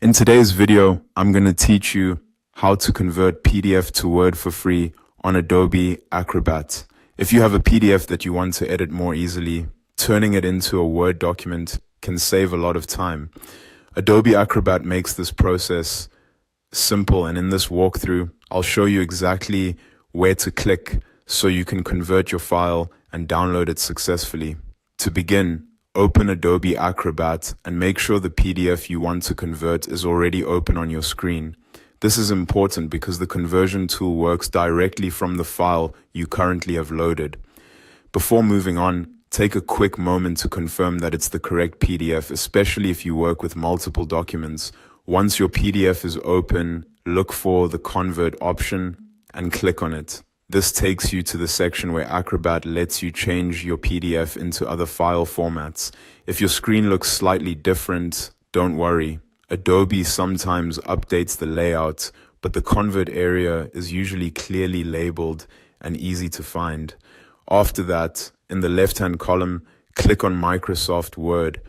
In today's video, I'm going to teach you how to convert PDF to Word for free on Adobe Acrobat. If you have a PDF that you want to edit more easily, turning it into a Word document can save a lot of time. Adobe Acrobat makes this process simple, and in this walkthrough, I'll show you exactly where to click so you can convert your file and download it successfully. To begin, open Adobe Acrobat and make sure the PDF you want to convert is already open on your screen. This is important because the conversion tool works directly from the file you currently have loaded. Before moving on, take a quick moment to confirm that it's the correct PDF, especially if you work with multiple documents. Once your PDF is open, look for the Convert option and click on it. This takes you to the section where Acrobat lets you change your PDF into other file formats. If your screen looks slightly different, don't worry. Adobe sometimes updates the layout, but the Convert area is usually clearly labeled and easy to find. After that, in the left-hand column, click on Microsoft Word.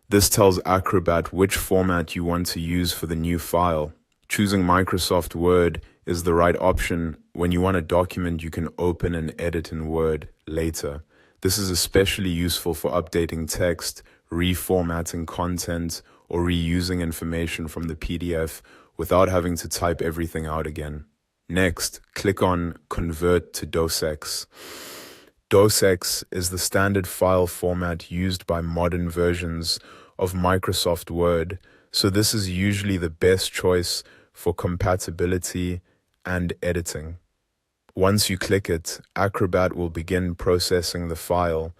This tells Acrobat which format you want to use for the new file. Choosing Microsoft Word is the right option when you want a document you can open and edit in Word later. This is especially useful for updating text, reformatting content, or reusing information from the PDF without having to type everything out again. Next, click on Convert to docx. Docx is the standard file format used by modern versions of Microsoft Word, so this is usually the best choice for compatibility and editing. Once you click it, Acrobat will begin processing the file.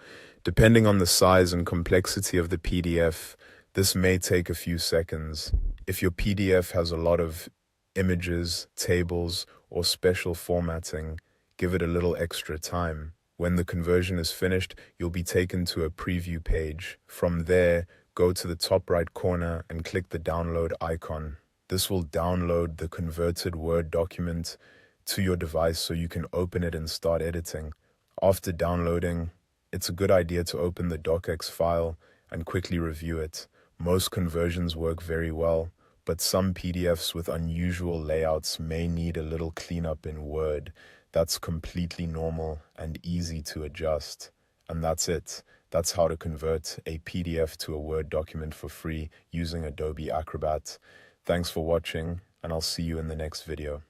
Depending on the size and complexity of the PDF, this may take a few seconds. If your PDF has a lot of images, tables, or special formatting, give it a little extra time. When the conversion is finished, you'll be taken to a preview page. From there, go to the top right corner and click the download icon. This will download the converted Word document to your device so you can open it and start editing. After downloading, it's a good idea to open the docx file and quickly review it. Most conversions work very well, but some PDFs with unusual layouts may need a little cleanup in Word. That's completely normal and easy to adjust. And that's it. That's how to convert a PDF to a Word document for free using Adobe Acrobat. Thanks for watching, and I'll see you in the next video.